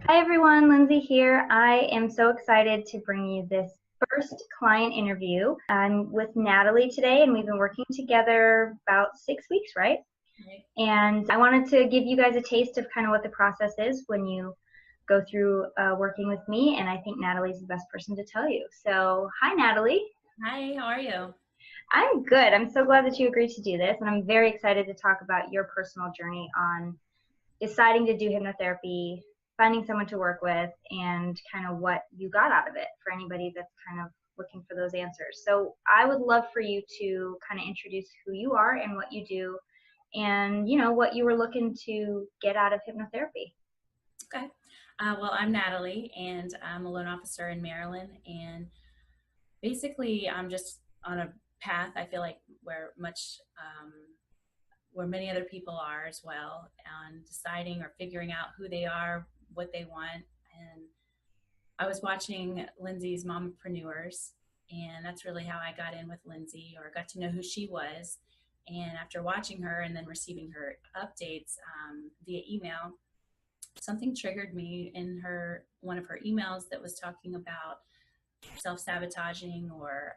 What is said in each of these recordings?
Hi everyone, Lindsay here. I am so excited to bring you this first client interview. I'm with Natalie today, and we've been working together about 6 weeks, right? Right. And I wanted to give you guys a taste of kind of what the process is when you go through working with me, and I think Natalie's the best person to tell you. So, hi Natalie. Hi, how are you? I'm good. I'm so glad that you agreed to do this, and I'm very excited to talk about your personal journey on deciding to do hypnotherapy, finding someone to work with, and kind of what you got out of it for anybody that's kind of looking for those answers. So I would love for you to kind of introduce who you are and what you do, and what you were looking to get out of hypnotherapy. Okay. Well, I'm Natalie, and I'm a loan officer in Maryland. And basically, I'm just on a path, I feel like, where many other people are as well, on deciding or figuring out who they are, what they want. And I was watching Lindsay's Mompreneurs, and that's really how I got in with Lindsay, or got to know who she was. And after watching her and then receiving her updates via email, something triggered me in one of her emails that was talking about self-sabotaging or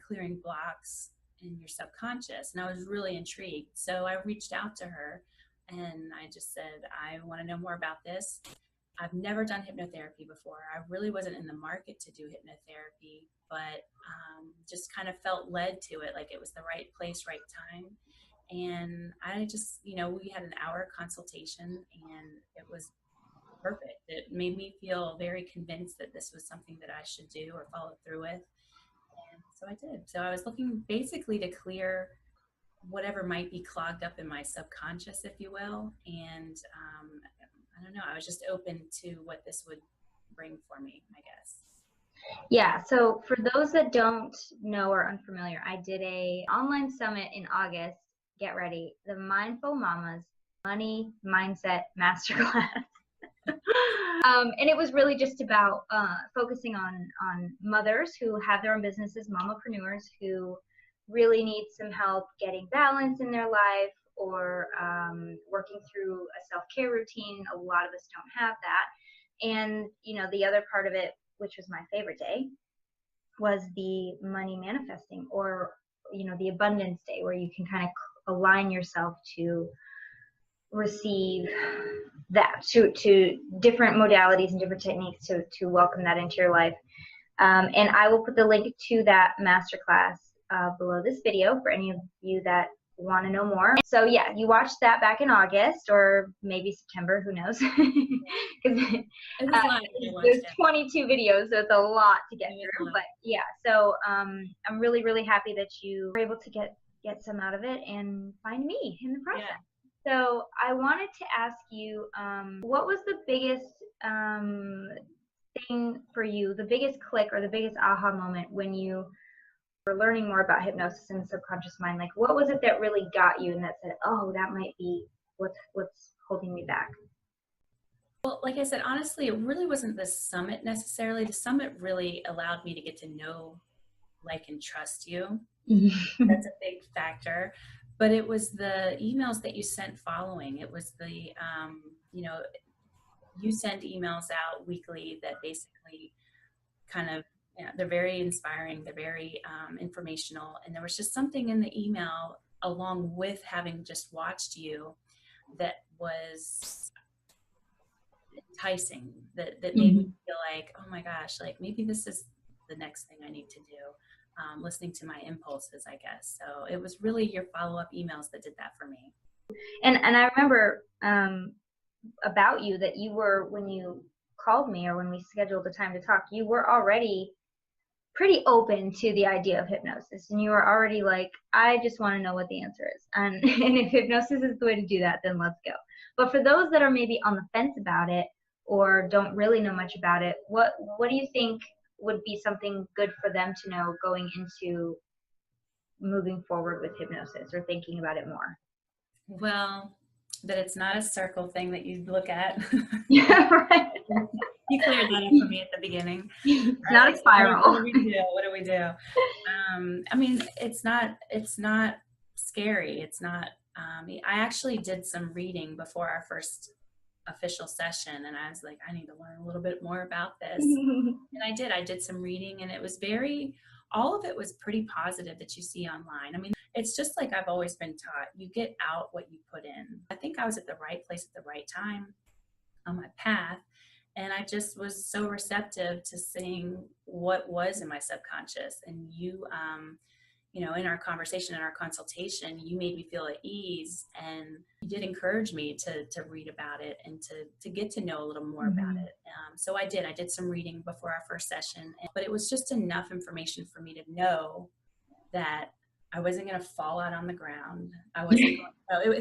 clearing blocks in your subconscious, and I was really intrigued. So I reached out to her and I just said, I want to know more about this. I've never done hypnotherapy before. I really wasn't in the market to do hypnotherapy, but just kind of felt led to it, like it was the right place, right time. And I just, we had an hour consultation, and it was perfect. It made me feel very convinced that this was something that I should do or follow through with. And so I did. So I was looking basically to clear whatever might be clogged up in my subconscious, if you will. And I don't know, I was just open to what this would bring for me, I guess. Yeah, so for those that don't know or unfamiliar, I did a online summit in August. Get ready, the Mindful Mamas Money Mindset Masterclass. And it was really just about focusing on mothers who have their own businesses, mamapreneurs who really need some help getting balance in their life, or working through a self-care routine. A lot of us don't have that. And the other part of it, which was my favorite day, was the money manifesting, or the abundance day, where you can kind of align yourself to receive that, to different modalities and different techniques to welcome that into your life. And I will put the link to that masterclass below this video for any of you that want to know more. So yeah, you watched that back in August, or maybe September, who knows? Because there's 22 videos, so it's a lot to get through. But yeah, so I'm really, really happy that you were able to get some out of it and find me in the process. Yeah. So I wanted to ask you, what was the biggest thing for you, the biggest click or the biggest aha moment when you were learning more about hypnosis and the subconscious mind? Like, what was it that really got you and that said, oh, that might be what's holding me back? Well, like I said, honestly, it really wasn't the summit necessarily. The summit really allowed me to get to know, like, and trust you. That's a big factor. But it was the emails that you sent following. It was the, you send emails out weekly that basically kind of, they're very inspiring. They're very informational. And there was just something in the email, along with having just watched you, that was enticing, that made me feel like, oh my gosh, like maybe this is the next thing I need to do. Listening to my impulses, I guess. So it was really your follow-up emails that did that for me. And I remember about you that you were, when you called me or when we scheduled the time to talk, you were already pretty open to the idea of hypnosis, and you were already like, I just want to know what the answer is, and if hypnosis is the way to do that, then let's go. But for those that are maybe on the fence about it or don't really know much about it, what do you think would be something good for them to know going into moving forward with hypnosis or thinking about it more? Well, that it's not a circle thing that you look at. Yeah, right. You cleared that up for me at the beginning. It's not a spiral. What do we do? I mean, it's not scary. It's not, I actually did some reading before our first official session, and I was like, I need to learn a little bit more about this. And I did some reading, and it was all of it was pretty positive that you see online. I mean, it's just like I've always been taught, you get out what you put in. I think I was at the right place at the right time on my path. And I just was so receptive to seeing what was in my subconscious. And in our conversation, in our consultation, you made me feel at ease, and you did encourage me to read about it and to get to know a little more about it. So I did some reading before our first session, but it was just enough information for me to know that I wasn't going to fall out on the ground. I wasn't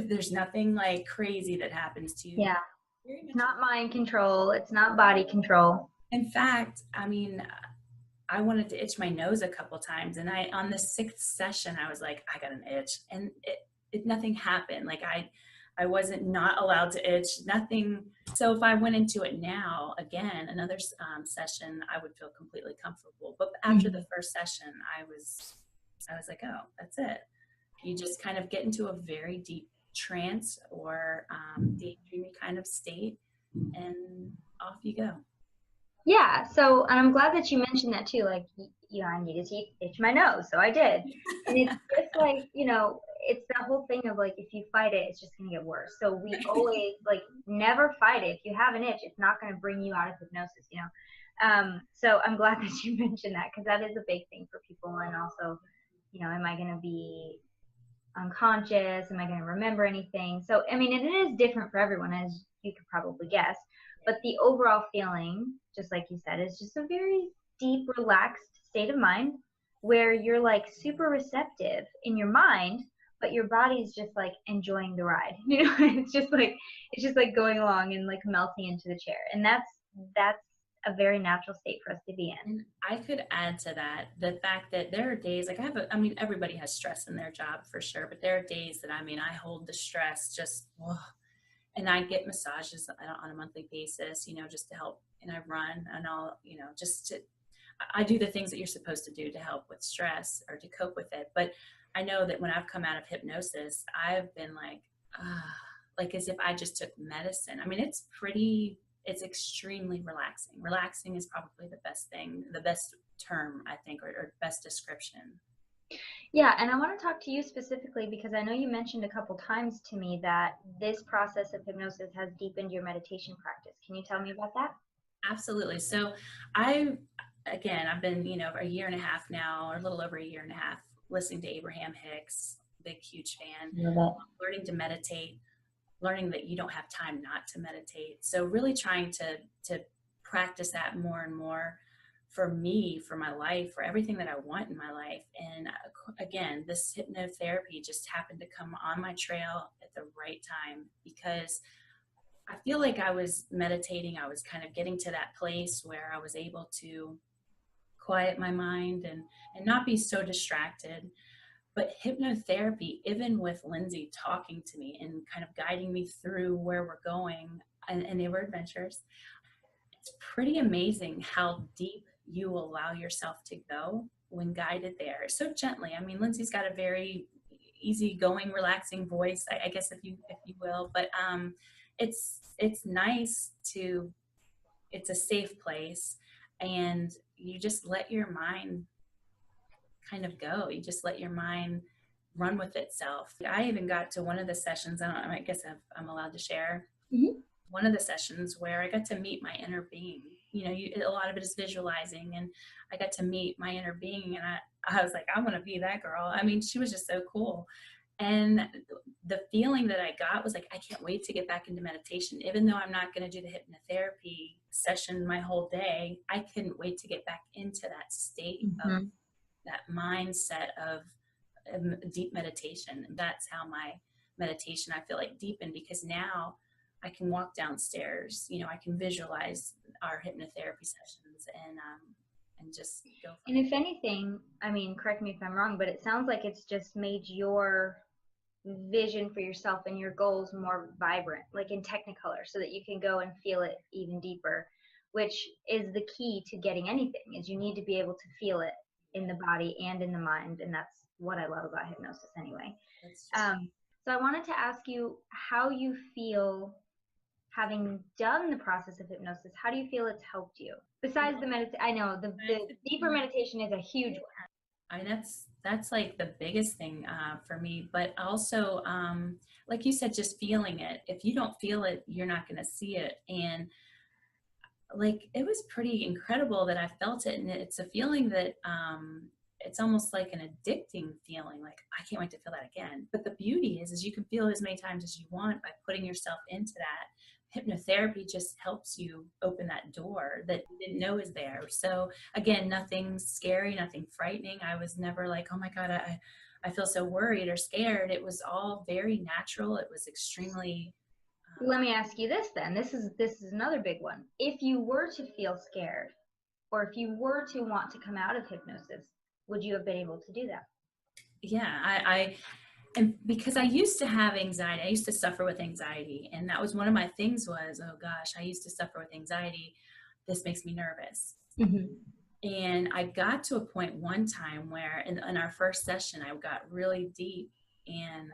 there's nothing like crazy that happens to you. Yeah. It's not mind control. It's not body control. In fact, I mean, I wanted to itch my nose a couple times, and on the 6th session, I was like, I got an itch, and nothing happened. Like I wasn't not allowed to itch, nothing. So if I went into it now, again, another session, I would feel completely comfortable. But after the first session, I was like, oh, that's it. You just kind of get into a very deep trance or daydreamy kind of state, and off you go. Yeah, so and I'm glad that you mentioned that too. Like, I needed to itch my nose, so I did. And it's just like, it's that whole thing of like, if you fight it, it's just gonna get worse. So we always like never fight it. If you have an itch, it's not gonna bring you out of hypnosis, So I'm glad that you mentioned that, because that is a big thing for people. And also, am I gonna be unconscious? Am I gonna remember anything? So I mean, it is different for everyone, as you could probably guess. But the overall feeling, just like you said, is just a very deep, relaxed state of mind where you're like super receptive in your mind, but your body's just like enjoying the ride. It's just like going along and like melting into the chair. And that's a very natural state for us to be in. And I could add to that the fact that there are days like everybody has stress in their job for sure, but there are days that I hold the stress just. And I get massages on a monthly basis, just to help. And I run and I do the things that you're supposed to do to help with stress or to cope with it. But I know that when I've come out of hypnosis, I've been like as if I just took medicine. I mean, it's extremely relaxing. Relaxing is probably the best thing, the best term, I think, or best description. Yeah, and I want to talk to you specifically because I know you mentioned a couple times to me that this process of hypnosis has deepened your meditation practice. Can you tell me about that? Absolutely. So I've been, a year and a half now, or a little over a year and a half, listening to Abraham Hicks, big, huge fan, learning to meditate, learning that you don't have time not to meditate. So really trying to practice that more and more for me, for my life, for everything that I want in my life. And again, this hypnotherapy just happened to come on my trail at the right time, because I feel like I was meditating. I was kind of getting to that place where I was able to quiet my mind and not be so distracted. But hypnotherapy, even with Lindsay talking to me and kind of guiding me through where we're going, and they were adventures, it's pretty amazing how deep you allow yourself to go when guided there so gently. I mean, Lindsay's got a very easygoing, relaxing voice, I guess, if you will, but it's nice it's a safe place, and you just let your mind kind of go. You just let your mind run with itself. I even got to one of the sessions, I guess I'm allowed to share. Mm-hmm. One of the sessions where I got to meet my inner being. A lot of it is visualizing, and I got to meet my inner being, and I was like, I want to be that girl. I mean, she was just so cool. And the feeling that I got was like, I can't wait to get back into meditation. Even though I'm not going to do the hypnotherapy session my whole day, I couldn't wait to get back into that state of that mindset of deep meditation. And that's how my meditation, I feel like, deepened, because now I can walk downstairs, I can visualize our hypnotherapy sessions and just go. And if anything, I mean, correct me if I'm wrong, but it sounds like it's just made your vision for yourself and your goals more vibrant, like in Technicolor, so that you can go and feel it even deeper, which is the key to getting anything, is you need to be able to feel it in the body and in the mind. And that's what I love about hypnosis anyway. So I wanted to ask you how you feel having done the process of hypnosis, how do you feel it's helped you? Besides the meditation, I know the deeper meditation is a huge one. I mean, that's like the biggest thing for me. But also, like you said, just feeling it. If you don't feel it, you're not going to see it. And like, it was pretty incredible that I felt it. And it's a feeling that it's almost like an addicting feeling. Like, I can't wait to feel that again. But the beauty is you can feel it as many times as you want by putting yourself into that. Hypnotherapy just helps you open that door that you didn't know is there. So again, nothing scary, nothing frightening. I was never like, oh my God, I feel so worried or scared. It was all very natural. It was extremely Let me ask you this then. This is another big one. If you were to feel scared, or if you were to want to come out of hypnosis, would you have been able to do that? Yeah, and because I used to have anxiety, I used to suffer with anxiety. And that was one of my things was, oh gosh, I used to suffer with anxiety. This makes me nervous. Mm-hmm. And I got to a point one time where in our first session, I got really deep and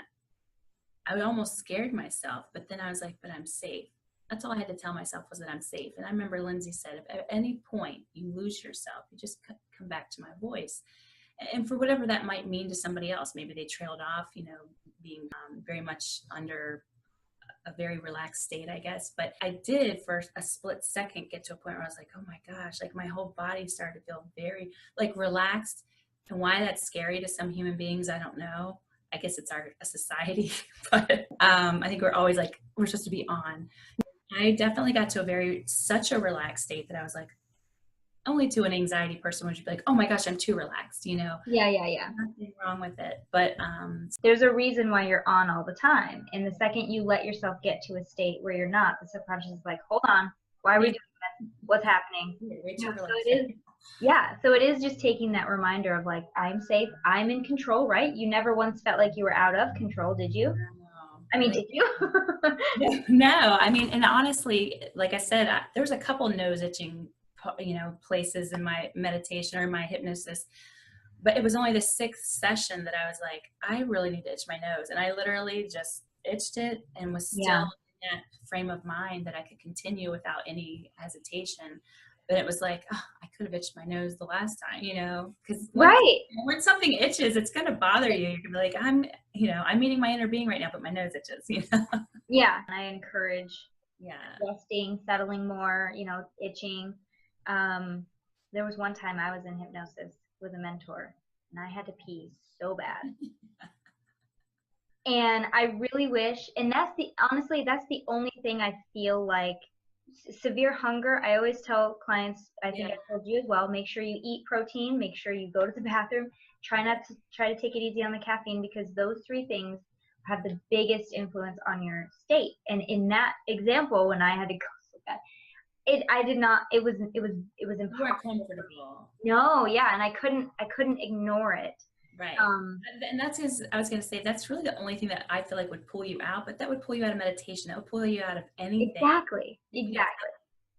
I almost scared myself. But then I was like, but I'm safe. That's all I had to tell myself was that I'm safe. And I remember Lindsay said, if at any point you lose yourself, you just come back to my voice. And for whatever that might mean to somebody else, maybe they trailed off, being very much under a very relaxed state, I guess. But I did for a split second get to a point where I was like, oh my gosh, like my whole body started to feel very like relaxed. And why that's scary to some human beings, I don't know. I guess it's our society, but I think we're always like, we're supposed to be on. I definitely got to such a relaxed state that I was like, only to an anxiety person would you be like, oh my gosh, I'm too relaxed, Yeah. Nothing wrong with it. But there's a reason why you're on all the time. And the second you let yourself get to a state where you're not, the subconscious is like, hold on, why are we doing this? What's happening? So it is just taking that reminder of like, I'm safe, I'm in control, right? You never once felt like you were out of control, did you? I mean, did you? No, I mean, and honestly, like I said, there's a couple nose itching places in my meditation or in my hypnosis, but it was only the sixth session that I was like, I really need to itch my nose. And I literally just itched it and was still in that frame of mind that I could continue without any hesitation. But it was like, oh, I could have itched my nose the last time, because when something itches, it's going to bother you. You're going to be like, I'm meeting my inner being right now, but my nose itches, Yeah. And I encourage resting, settling more, itching. There was one time I was in hypnosis with a mentor and I had to pee so bad. And I really wish, and honestly, that's the only thing I feel like severe hunger. I always tell clients, I think I told you as well, make sure you eat protein, make sure you go to the bathroom, try to take it easy on the caffeine, because those three things have the biggest influence on your state. And in that example, when I had to go so bad, it was impossible. No, yeah, and I couldn't ignore it. Right. And that's I was going to say, that's really the only thing that I feel like would pull you out, but that would pull you out of meditation. That would pull you out of anything. Exactly.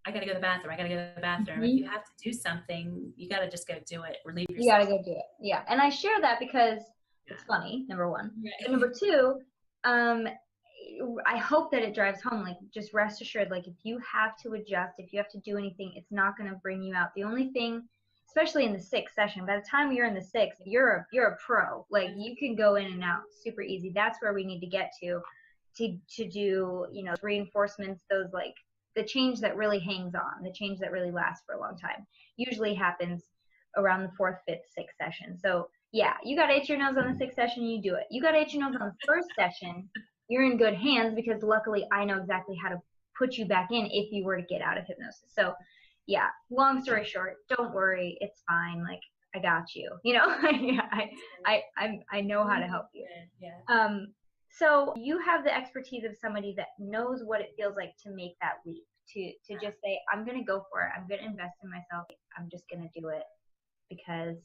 I got to go to the bathroom. Mm-hmm. If you have to do something, you got to just go do it. Relieve yourself. You got to go do it. Yeah. And I share that because it's funny, number one. But number two, I hope that it drives home. Like, just rest assured, like, if you have to adjust, if you have to do anything, it's not going to bring you out. The only thing, especially in the sixth session, by the time you're in the sixth, you're a pro. Like, you can go in and out super easy. That's where we need to get to do, reinforcements, those, like, the change that really hangs on, the change that really lasts for a long time, usually happens around the fourth, fifth, sixth session. So yeah, you got to itch your nose on the sixth session, you do it. You got to itch your nose on the first session, you're in good hands, because luckily I know exactly how to put you back in if you were to get out of hypnosis. So yeah, long story short, don't worry, it's fine. Like, I got you. I know how to help you. Yeah. So you have the expertise of somebody that knows what it feels like to make that leap, to just say, I'm going to go for it. I'm going to invest in myself. I'm just going to do it because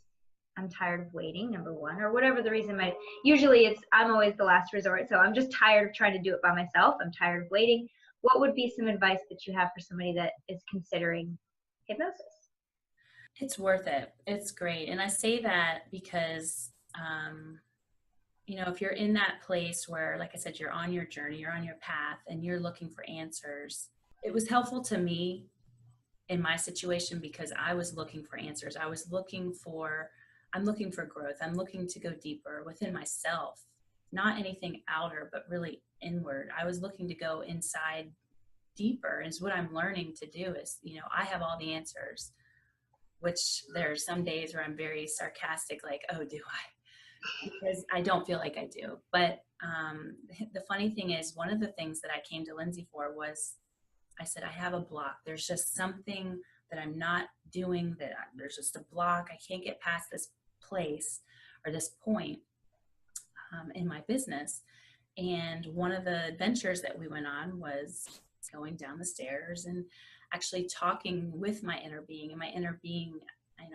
I'm tired of waiting, number one, or whatever the reason might. Usually I'm always the last resort. So I'm just tired of trying to do it by myself. I'm tired of waiting. What would be some advice that you have for somebody that is considering hypnosis? It's worth it. It's great. And I say that because, if you're in that place where, like I said, you're on your journey, you're on your path, and you're looking for answers, it was helpful to me in my situation because I was looking for answers. I'm looking for growth. I'm looking to go deeper within myself, not anything outer, but really inward. I was looking to go inside deeper, is what I'm learning to do is, I have all the answers, which there are some days where I'm very sarcastic, like, oh, do I? Because I don't feel like I do. But the funny thing is, one of the things that I came to Lindsay for was, I said, I have a block. There's just something that I'm not doing, there's just a block. I can't get past this place or this point in my business. And one of the adventures that we went on was going down the stairs and actually talking with my inner being, and my inner being,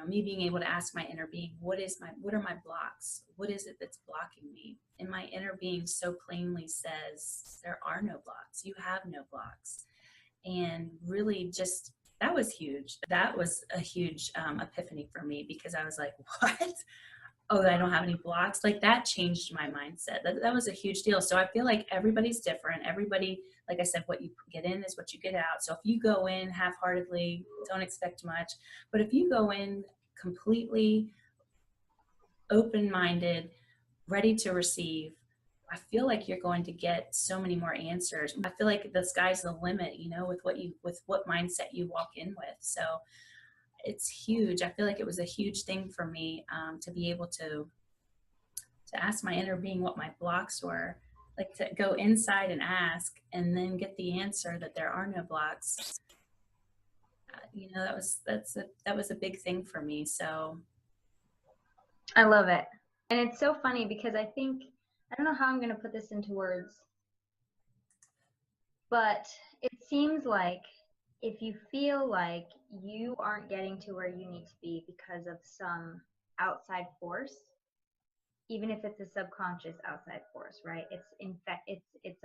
me being able to ask my inner being, what are my blocks? What is it that's blocking me? And my inner being so plainly says, there are no blocks. You have no blocks. And really just, that was huge. That was a huge epiphany for me, because I was like, what? Oh, I don't have any blocks. Like, that changed my mindset. That was a huge deal. So I feel like everybody's different. Everybody, like I said, what you get in is what you get out. So if you go in half-heartedly, don't expect much. But if you go in completely open-minded, ready to receive, I feel like you're going to get so many more answers. I feel like the sky's the limit, with what mindset you walk in with. So it's huge. I feel like it was a huge thing for me to be able to ask my inner being what my blocks were, like to go inside and ask, and then get the answer that there are no blocks. That was a big thing for me. So I love it. And it's so funny because I don't know how I'm going to put this into words, but it seems like if you feel like you aren't getting to where you need to be because of some outside force, even if it's a subconscious outside force, right? It's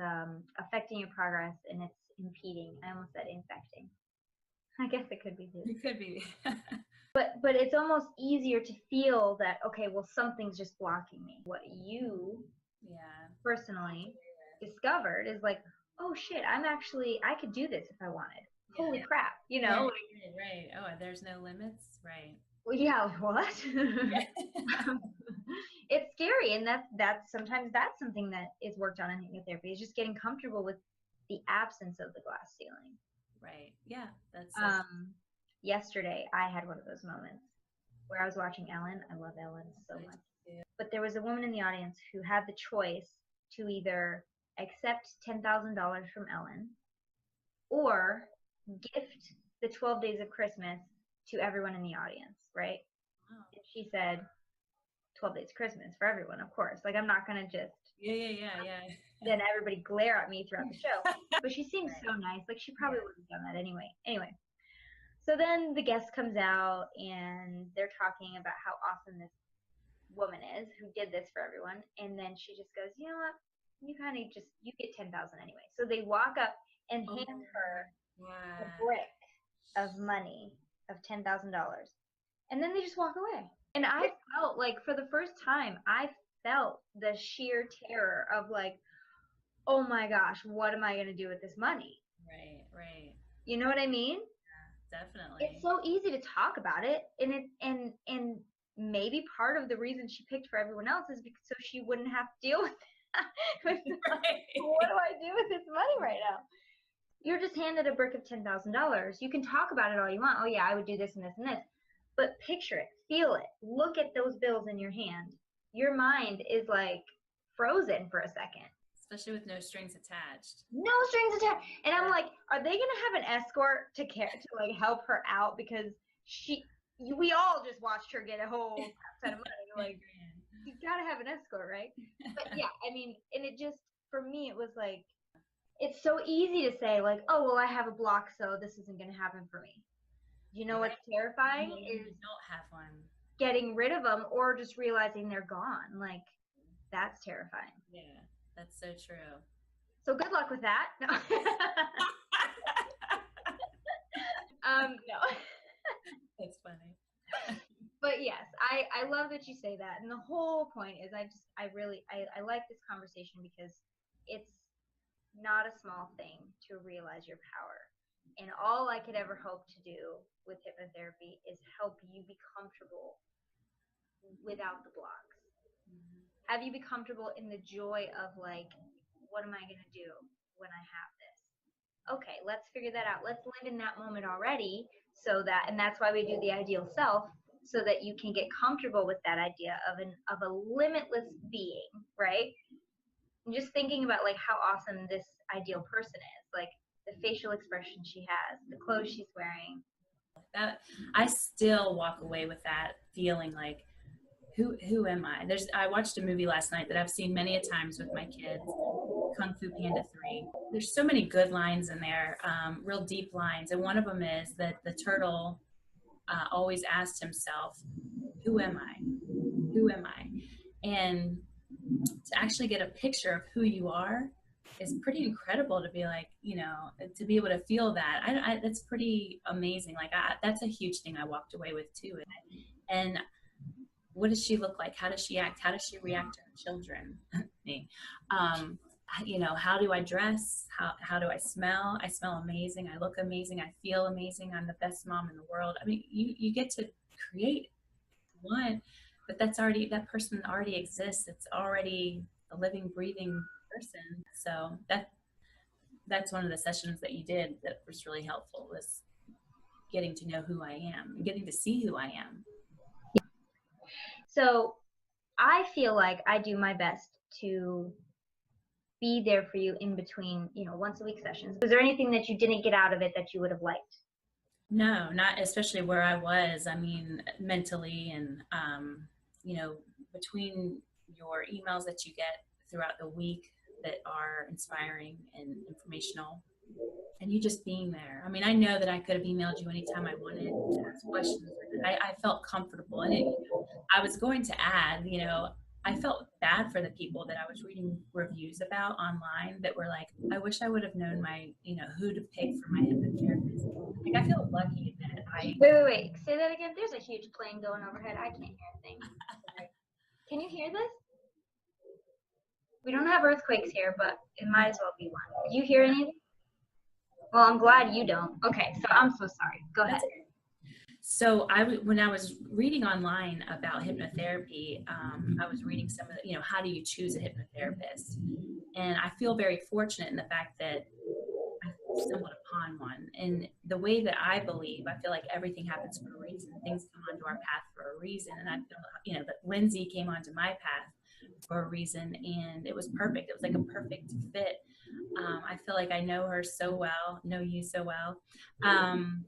affecting your progress, and it's impeding. I almost said infecting. I guess it could be too. it could be. But it's almost easier to feel that, okay, well, something's just blocking me. What you personally discovered is like, oh shit, I could do this if I wanted. Yeah. Holy crap, Right. Oh, there's no limits. Right. Well, yeah, what? It's scary, and that's sometimes that's something that is worked on in hypnotherapy, is just getting comfortable with the absence of the glass ceiling. Right. Yeah. That's yesterday I had one of those moments where I was watching Ellen. I love Ellen so much. Yeah. But there was a woman in the audience who had the choice to either accept $10,000 from Ellen or gift the 12 days of Christmas to everyone in the audience, right? Wow. And she said, 12 days of Christmas for everyone, of course. Like, I'm not going to just then everybody glare at me throughout the show. But she seems so nice. Like, she probably would have done that anyway. Anyway, so then the guest comes out, and they're talking about how awesome this woman is who did this for everyone. And then she just goes, you know what? You get 10,000 anyway. So they walk up and hand her a brick of money of $10,000. And then they just walk away. And I felt like, for the first time, I felt the sheer terror of like, oh my gosh, what am I going to do with this money? Right. You know what I mean? Yeah, definitely. It's so easy to talk about it. And maybe part of the reason she picked for everyone else is because so she wouldn't have to deal with that. Right. What do I do with this money right now? You're just handed a brick of $10,000. You can talk about it all you want. Oh yeah, I would do this and this and this. But picture it, feel it, look at those bills in your hand. Your mind is like frozen for a second. Especially with no strings attached. No strings attached. And I'm like, are they gonna have an escort to like help her out? Because we all just watched her get a whole set of money. Like, you gotta have an escort, right? But yeah, I mean, and it just, for me, it was like, it's so easy to say like, oh well, I have a block, so this isn't gonna happen for me. You know what's terrifying is don't have one. Getting rid of them, or just realizing they're gone. Like, that's terrifying. Yeah, that's so true. So good luck with that. No. No. That's funny. But But yes, I love that you say that. And the whole point is I like this conversation because it's not a small thing to realize your power. And all I could ever hope to do with hypnotherapy is help you be comfortable without the blocks. Have you be comfortable in the joy of like, what am I going to do when I have this? Okay, let's figure that out. Let's live in that moment already so that, and that's why we do the ideal self, so that you can get comfortable with that idea of a limitless being, right? And just thinking about like how awesome this ideal person is, like the facial expression she has, the clothes she's wearing. That I still walk away with that feeling like, who am I? I watched a movie last night that I've seen many a times with my kids, Kung Fu Panda 3. There's so many good lines in there, real deep lines. And one of them is that the turtle always asked himself, who am I? Who am I? And to actually get a picture of who you are is pretty incredible, to be like, you know, to be able to feel that. That's pretty amazing. Like that's a huge thing I walked away with too. And what does she look like? How does she act? How does she react to her children? Me. You know, how do I dress? How do I smell? I smell amazing. I look amazing. I feel amazing. I'm the best mom in the world. I mean, you get to create one, but that person already exists. It's already a living, breathing person. So that's one of the sessions that you did that was really helpful, was getting to know who I am and getting to see who I am. So I feel like I do my best to be there for you in between, you know, once a week sessions. Was there anything that you didn't get out of it that you would have liked? No, not especially where I was. I mean, mentally, and you know, between your emails that you get throughout the week that are inspiring and informational, and you just being there. I mean, I know that I could have emailed you anytime I wanted to ask questions. I felt comfortable, and I was going to add, you know, I felt bad for the people that I was reading reviews about online that were like, I wish I would have known you know, who to pick for my hypnotherapist. Like, I feel lucky that Wait. Say that again. There's a huge plane going overhead. I can't hear a thing. Can you hear this? We don't have earthquakes here, but it might as well be one. Do you hear anything? Well, I'm glad you don't. Okay, so I'm so sorry. Go ahead. So when I was reading online about hypnotherapy, I was reading some of the, you know, how do you choose a hypnotherapist? And I feel very fortunate in the fact that I stumbled upon one. And the way that I believe, I feel like everything happens for a reason. Things come onto our path for a reason. And I feel, you know, that Lindsay came onto my path for a reason, and it was perfect. It was like a perfect fit. I feel like I know her so well, know you so well.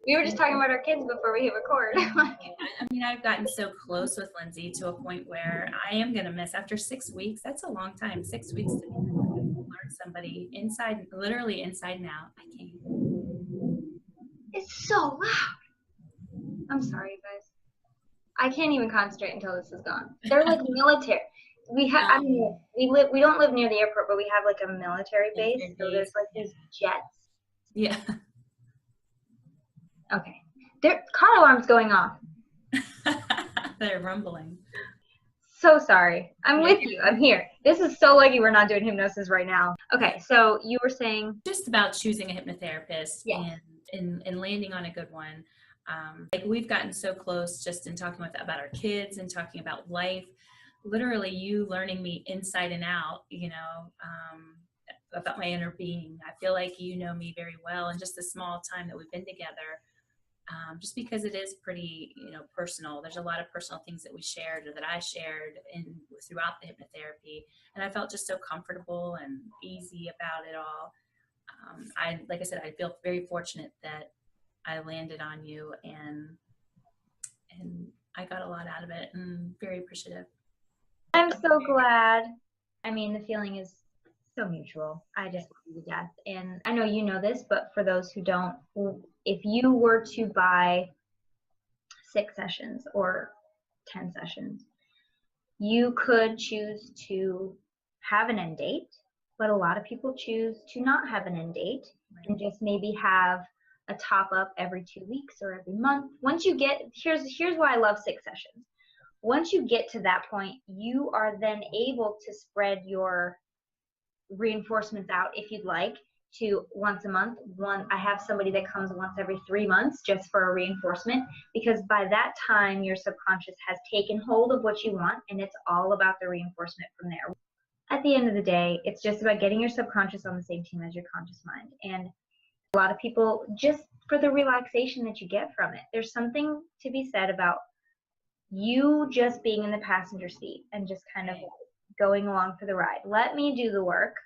We were just talking about our kids before we hit record. I mean, I've gotten so close with Lindsay to a point where I am going to miss, after 6 weeks, that's a long time, 6 weeks to learn somebody inside, literally inside and out. I can't. It's so loud. I'm sorry, guys. I can't even concentrate until this is gone. They're like military. We have, I mean, we don't live near the airport, but we have like a military base. So there's like these jets. Yeah. Okay. Car alarm's going off. They're rumbling. So sorry. I'm with you. I'm here. This is so lucky we're not doing hypnosis right now. Okay, so you were saying just about choosing a hypnotherapist. Yes. and landing on a good one. Like, we've gotten so close just in talking about our kids and talking about life. Literally, you learning me inside and out, you know, about my inner being. I feel like you know me very well, and just the small time that we've been together, just because it is pretty, you know, personal. There's a lot of personal things that we shared, or that I shared throughout the hypnotherapy, and I felt just so comfortable and easy about it all. Like I said, I feel very fortunate that I landed on you, and I got a lot out of it, and very appreciative. I'm so glad. I mean, the feeling is so mutual. I just love you to death. And I know you know this, but for those who don't, if you were to buy 6 sessions or 10 sessions, you could choose to have an end date, but a lot of people choose to not have an end date and just maybe have a top up every 2 weeks or every month. Once you get, here's why I love 6 sessions. Once you get to that point, you are then able to spread your reinforcements out if you'd like to once a month. I have somebody that comes once every 3 months just for a reinforcement, because by that time your subconscious has taken hold of what you want, and it's all about the reinforcement from there. At the end of the day, it's just about getting your subconscious on the same team as your conscious mind. And a lot of people, just for the relaxation that you get from it, there's something to be said about you just being in the passenger seat and just kind of going along for the ride. Let me do the work.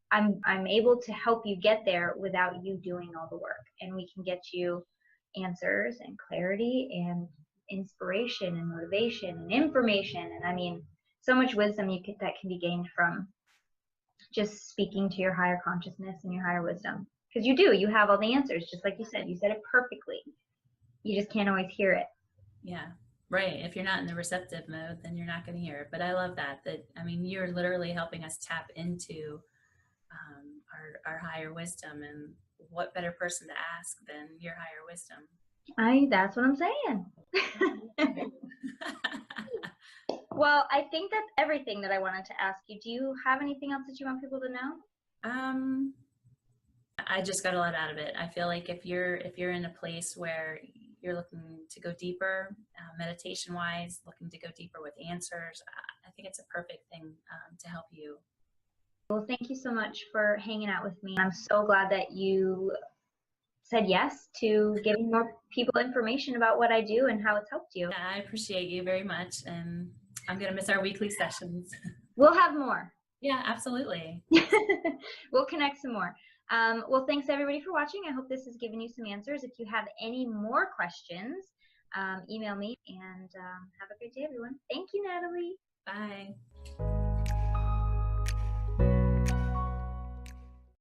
I'm able to help you get there without you doing all the work, and we can get you answers and clarity and inspiration and motivation and information, and I mean, so much wisdom that can be gained from just speaking to your higher consciousness and your higher wisdom, because you have all the answers, just like you said it perfectly. You just can't always hear it. Yeah. Right. If you're not in the receptive mode, then you're not going to hear it. But I love that. I mean, you're literally helping us tap into our higher wisdom, and what better person to ask than your higher wisdom? That's what I'm saying. Well, I think that's everything that I wanted to ask you. Do you have anything else that you want people to know? I just got a lot out of it. I feel like if you're in a place where you're looking to go deeper, meditation wise, looking to go deeper with answers, I think it's a perfect thing to help you. Well, thank you so much for hanging out with me. I'm so glad that you said yes to giving more people information about what I do and how it's helped you. Yeah, I appreciate you very much, and I'm going to miss our weekly sessions. We'll have more. Yeah, absolutely. We'll connect some more. Well, thanks everybody for watching. I hope this has given you some answers. If you have any more questions, email me, and have a great day, everyone. Thank you, Natalie. Bye.